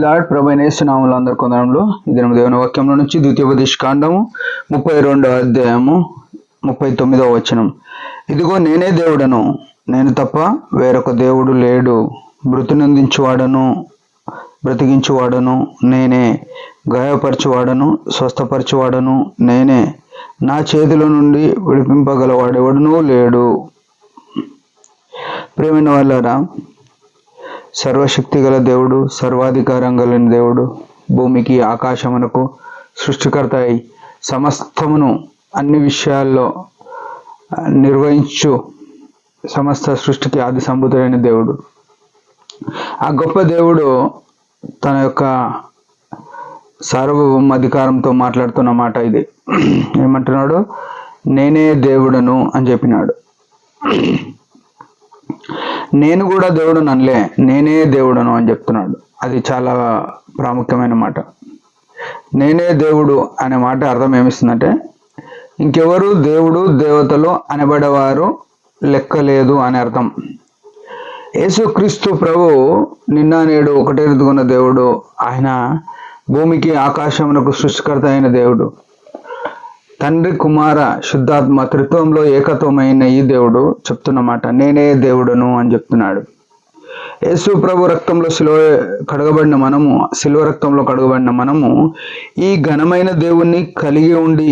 Lord. ప్రభువైన యేసు నామములో అందరి కొందరంలో ఈ దినం దేవుని వాక్యంలో నుంచి ద్వితీయోపదేశ కాండము 32వ అధ్యాయము 39వ వచనం. ఇదిగో నేనే దేవుడను, నేను తప్ప వేరొక దేవుడు లేడు. మృతినందించువాడను, బ్రతికించువాడను నేనే. గాయపరచువాడను, స్వస్థపరచువాడను నేనే. నా చేతిలో నుండి విడిపింపగలవాడెవడునూ లేడు. ప్రియమైన వాళ్ళారా, సర్వశక్తి గల దేవుడు, సర్వాధికారం కలిగిన దేవుడు, భూమికి ఆకాశమునకు సృష్టికర్త అయి సమస్తమును అన్ని విషయాల్లో నిర్వహించు సమస్త సృష్టికి ఆది సంభూతుడైన దేవుడు. ఆ గొప్ప దేవుడు తన యొక్క సార్వభౌమ అధికారంతో మాట్లాడుతున్న మాట ఇది. ఏమంటున్నాడు? నేనే దేవుడను అని చెప్పినాడు. నేను కూడా దేవుడు అనలే, నేనే దేవుడను అని చెప్తున్నాడు. అది చాలా ప్రాముఖ్యమైన మాట. నేనే దేవుడు అనే మాట అర్థం ఏమిస్తుందంటే, ఇంకెవరు దేవుడు దేవతలు అనబడేవారు లెక్కలేదు అని అర్థం. యేసుక్రీస్తు ప్రభు నిన్న నేడు ఒకటే రీతిగా దేవుడు. ఆయన భూమికి ఆకాశమునకు సృష్టికర్త అయిన దేవుడు. తండ్రి, కుమార, శుద్ధాత్మ త్రిత్వంలో ఏకత్వమైన ఈ దేవుడు చెప్తున్నమాట నేనే దేవుడను అని చెప్తున్నాడు. యేసు ప్రభు రక్తంలో కడగబడిన మనము, శిలువ రక్తంలో కడగబడిన మనము ఈ ఘనమైన దేవుణ్ణి కలిగి ఉండి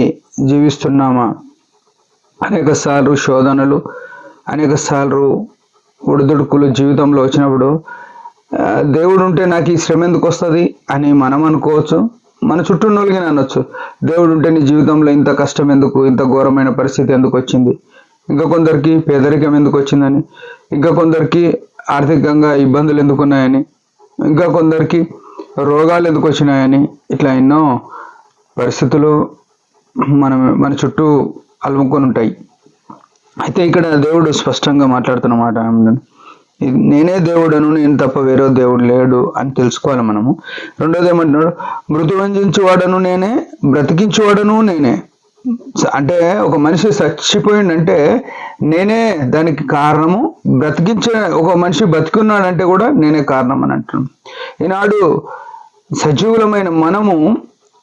జీవిస్తున్నామా? అనేక సార్లు శోధనలు, అనేక సార్లు ఒడిదుడుకులు జీవితంలో వచ్చినప్పుడు దేవుడు ఉంటే నాకు ఈ శ్రమ ఎందుకు వస్తుంది అని మనం అనుకోవచ్చు. మన చుట్టూ నొలిగి అనొచ్చు, దేవుడు ఉంటే నీ జీవితంలో ఇంత కష్టం ఎందుకు, ఇంత ఘోరమైన పరిస్థితి ఎందుకు వచ్చింది, ఇంకా కొందరికి పేదరికం ఎందుకు వచ్చిందని, ఇంకా కొందరికి ఆర్థికంగా ఇబ్బందులు ఎందుకున్నాయని, ఇంకా కొందరికి రోగాలు ఎందుకు వచ్చినాయని, ఇట్లా ఎన్నో పరిస్థితులు మన చుట్టూ అలుముకొని ఉంటాయి. అయితే ఇక్కడ దేవుడు స్పష్టంగా మాట్లాడుతున్న మాట, నేనే దేవుడను, నేను తప్ప వేరే దేవుడు లేడు అని తెలుసుకోవాలి మనము. రెండోది ఏమంటున్నాడు? మృతివంచువాడను నేనే, బ్రతికించువాడను నేనే. అంటే ఒక మనిషి చచ్చిపోయిందంటే నేనే దానికి కారణము. బ్రతికించే ఒక మనిషి బతికున్నాడంటే కూడా నేనే కారణం అని అంటున్నాను. ఈనాడు సజీవులమైన మనము,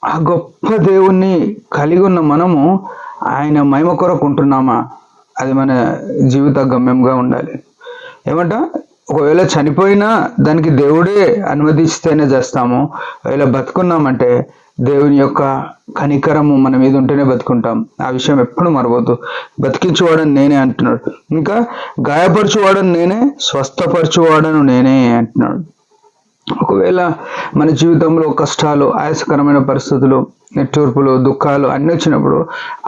ఆ గొప్ప దేవుణ్ణి కలిగి ఉన్న మనము ఆయన మహిమ కొరకు ఉంటున్నామా? అది మన జీవిత గమ్యంగా ఉండాలి. ఏమంట? ఒకవేళ చనిపోయినా దానికి దేవుడే అనుమతిస్తేనే చేస్తాము. ఒకవేళ బతుకున్నామంటే దేవుని యొక్క కనికరము మన మీద ఉంటేనే బతుకుంటాం. ఆ విషయం ఎప్పుడు మరవద్దు. బతికించువాడని నేనే అంటున్నాడు. ఇంకా గాయపరచువాడని నేనే, స్వస్థపరచువాడను నేనే అంటున్నాడు. ఒకవేళ మన జీవితంలో కష్టాలు, ఆయాసకరమైన పరిస్థితులు, నిట్టూర్పులు, దుఃఖాలు అన్నీ వచ్చినప్పుడు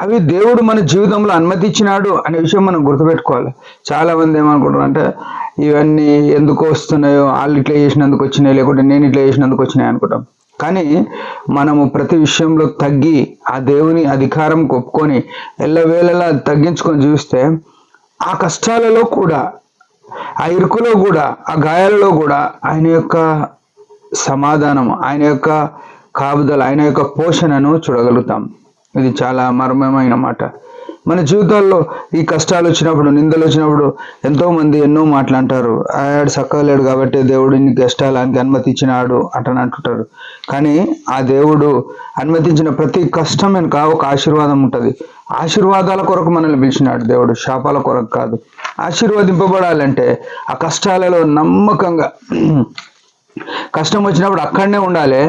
అవి దేవుడు మన జీవితంలో అనుమతించినాడు అనే విషయం మనం గుర్తుపెట్టుకోవాలి. చాలా మంది ఏమనుకుంటారు అంటే, ఇవన్నీ ఎందుకు వస్తున్నాయో, వాళ్ళు ఇట్లా చేసినందుకు వచ్చినాయి, లేకుంటే నేను ఇట్లా చేసినందుకు వచ్చినాయి అనుకుంటాం. కానీ మనము ప్రతి విషయంలో తగ్గి ఆ దేవుని అధికారం ఒప్పుకొని ఎల్లవేళలా తగ్గించుకొని చూస్తే ఆ కష్టాలలో కూడా, ఆ ఇరుకులో కూడా, ఆ గాయాలలో కూడా ఆయన యొక్క సమాధానం, ఆయన యొక్క కాపుదల, ఆయన యొక్క పోషణను చూడగలుగుతాం. ఇది చాలా మర్మమైన మాట. మన జీవితాల్లో ఈ కష్టాలు వచ్చినప్పుడు, నిందలు వచ్చినప్పుడు ఎంతోమంది ఎన్నో మాట్లాంటారు. ఆడు సక్కలేడు కాబట్టి దేవుడు ఇన్ని కష్టాలకి అనుమతించినాడు అంటుంటారు. కానీ ఆ దేవుడు అనుమతించిన ప్రతి కష్టం వెనుక ఒక ఆశీర్వాదం ఉంటుంది. ఆశీర్వాదాల కొరకు మనల్ని పిలిచినాడు దేవుడు, శాపాల కొరకు కాదు. ఆశీర్వదింపబడాలంటే ఆ కష్టాలలో నమ్మకంగా, కష్టం వచ్చినప్పుడు అక్కడనే ఉండాలి,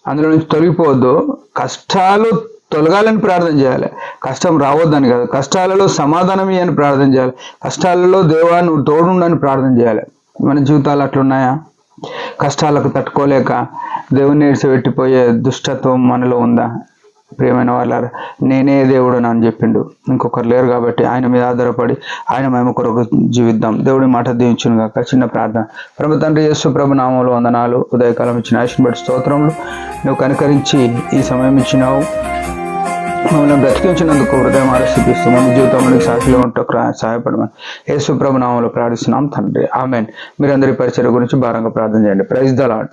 అందులో నుంచి తొలగిపోవద్దు. కష్టాలు తొలగాలని ప్రార్థన చేయాలి, కష్టం రావద్దని కాదు. కష్టాలలో సమాధానం ఇయ్యని ప్రార్థన చేయాలి, కష్టాలలో దేవా నువ్వు తోడుండని ప్రార్థన చేయాలి. మన జీవితాలు అట్లున్నాయా? కష్టాలకు తట్టుకోలేక దేవుని విడిచిపెట్టిపోయే దుష్టత్వం మనలో ఉందా? ప్రియమైన వాళ్ళారా, నేనే దేవుడు అని చెప్పిండు. ఇంకొకరు లేరు కాబట్టి ఆయన మీద ఆధారపడి ఆయన మహిమ కొరకు జీవిద్దాం. దేవుడి మాట దీవించును గాక. చిన్న ప్రార్థన. పరమ తండ్రి యేసు ప్రభు నామములో వందనాలు. ఉదయకాలం ఇచ్చిన ఆశను బట్టి స్తోత్రములు. నువ్వు కనికరించి ఈ సమయం ఇచ్చినావు, మమ్మల్ని బ్రతికించినందుకు హృదయం ఆశిస్తూ మన జీవితంలో సాక్షిలో ఉంటూ సహాయపడమని యేసు ప్రభు నామములో ప్రార్థిస్తున్నాం తండ్రి. ఆమెన్. మీరందరి పరిచర్య గురించి భారంగా ప్రార్థన చేయండి. Praise the lord.